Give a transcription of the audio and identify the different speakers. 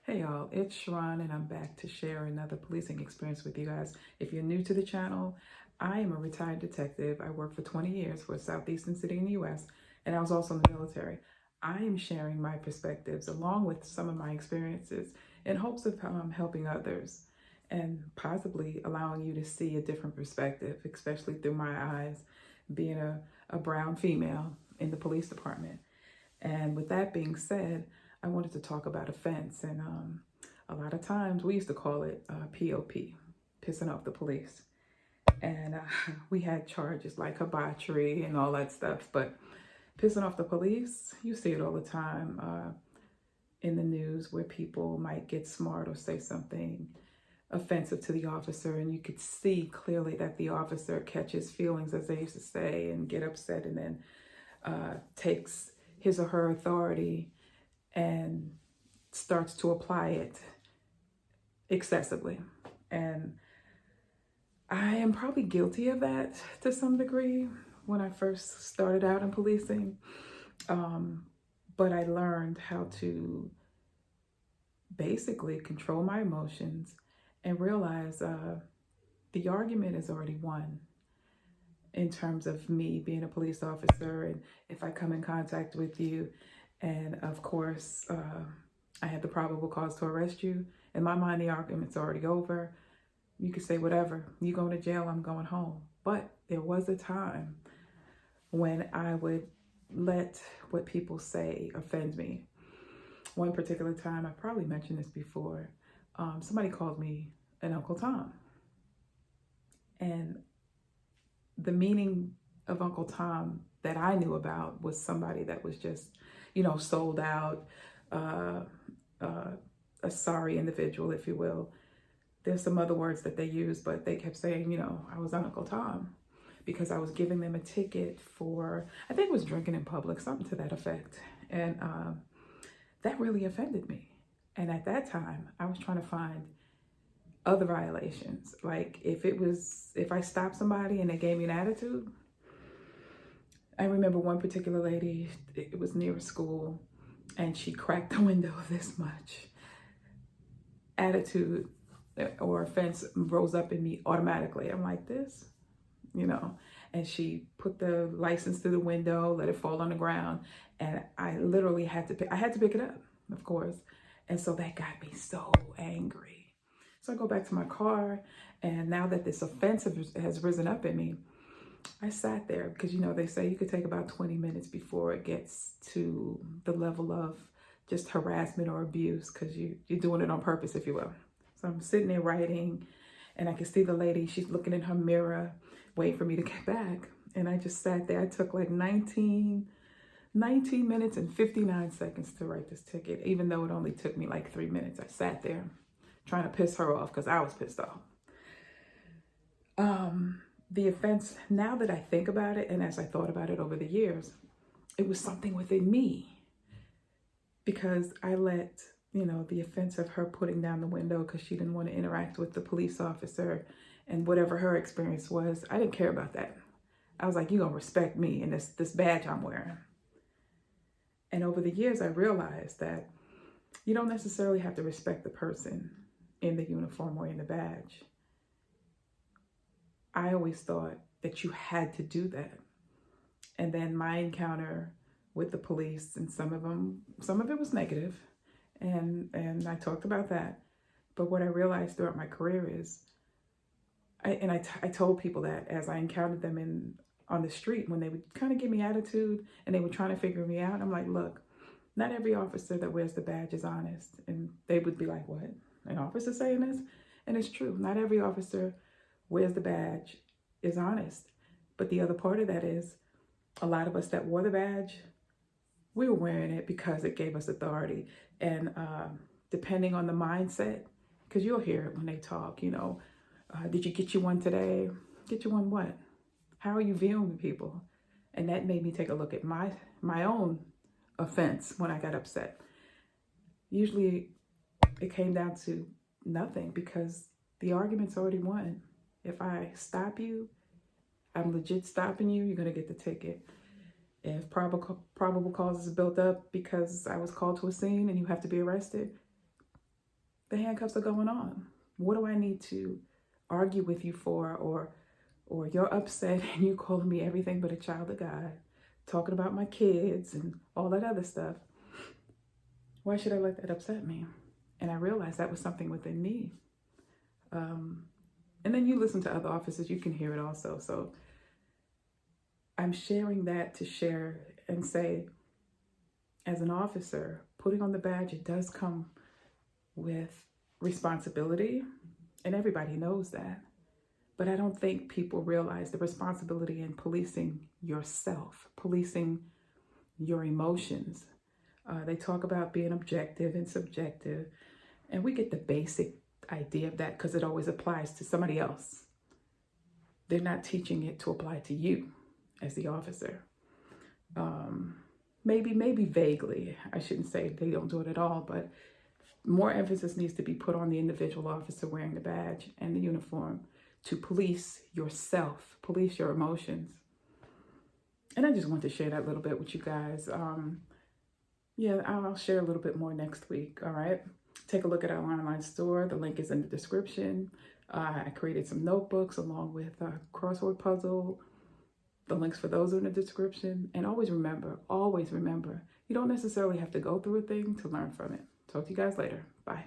Speaker 1: Hey y'all, it's Sharon and I'm back to share another policing experience with you guys. If you're new to the channel, I am a retired detective. I worked for 20 years for a southeastern city in the US, and I was also in the military. I am sharing my perspectives along with some of my experiences in hopes of helping others and possibly allowing you to see a different perspective, especially through my eyes, being a brown female in the police department. And with that being said, I wanted to talk about offense. And a lot of times we used to call it POP, pissing off the police. And we had charges like hibachi and all that stuff. But pissing off the police, you see it all the time in the news where people might get smart or say something offensive to the officer. And you could see clearly that the officer catches feelings, as they used to say, and get upset and then takes his or her authority and starts to apply it excessively. And I am probably guilty of that to some degree when I first started out in policing. But I learned how to basically control my emotions and realize the argument is already won in terms of me being a police officer. And if I come in contact with you, and of course, I had the probable cause to arrest you, in my mind, the argument's already over. You could say whatever. You going to jail, I'm going home. But there was a time when I would let what people say offend me. One particular time, I probably mentioned this before, somebody called me an Uncle Tom. And the meaning of Uncle Tom that I knew about was somebody that was just, sold out, a sorry individual, if you will. There's some other words that they use, but they kept saying, I was Uncle Tom because I was giving them a ticket for, I think it was drinking in public, something to that effect. And that really offended me. And at that time, I was trying to find other violations. Like if I stopped somebody and they gave me an attitude. I remember one particular lady, it was near a school, and she cracked the window this much. Attitude or offense rose up in me automatically. I'm like, this, and she put the license through the window, let it fall on the ground, and I literally had to pick it up, of course. And so that got me so angry. So I go back to my car, and now that this offense has risen up in me, I sat there because, they say you could take about 20 minutes before it gets to the level of just harassment or abuse, because you're doing it on purpose, if you will. So I'm sitting there writing, and I can see the lady, she's looking in her mirror, waiting for me to get back. And I just sat there. I took like 19 minutes and 59 seconds to write this ticket, even though it only took me like 3 minutes. I sat there trying to piss her off because I was pissed off. The offense, now that I think about it, and as I thought about it over the years, it was something within me, because I let, the offense of her putting down the window because she didn't want to interact with the police officer and whatever her experience was, I didn't care about that. I was like, you're going to respect me and this badge I'm wearing. And over the years, I realized that you don't necessarily have to respect the person in the uniform or in the badge. I always thought that you had to do that. And then my encounter with the police, and some of it was negative, and I talked about that. But what I realized throughout my career is, I told people that as I encountered them on the street, when they would kind of give me attitude and they were trying to figure me out, I'm like, look, not every officer that wears the badge is honest. And they would be like, what? An officer saying this? And it's true. Not every officer wears the badge is honest. But the other part of that is, a lot of us that wore the badge, we were wearing it because it gave us authority. And depending on the mindset, because you'll hear it when they talk, did you get you one today? Get you one what? How are you viewing people? And that made me take a look at my own offense when I got upset. Usually it came down to nothing, because the argument's already won. If I stop you, I'm legit stopping you, you're going to get the ticket. If probable cause is built up because I was called to a scene and you have to be arrested, the handcuffs are going on. What do I need to argue with you for? Or you're upset and you calling me everything but a child of God, talking about my kids and all that other stuff. Why should I let that upset me? And I realized that was something within me. And then you listen to other officers, you can hear it also. So I'm sharing that to share and say, as an officer, putting on the badge, it does come with responsibility, and everybody knows that. But I don't think people realize the responsibility in policing yourself, policing your emotions. They talk about being objective and subjective, and we get the basic idea of that because it always applies to somebody else. They're not teaching it to apply to you as the officer. Maybe vaguely. I shouldn't say they don't do it at all, but more emphasis needs to be put on the individual officer wearing the badge and the uniform to police yourself, police your emotions. And I just want to share that a little bit with you guys. Yeah, I'll share a little bit more next week, all right? Take a look at our online store. The link is in the description. I created some notebooks along with a crossword puzzle. The links for those are in the description. And always remember, you don't necessarily have to go through a thing to learn from it. Talk to you guys later. Bye.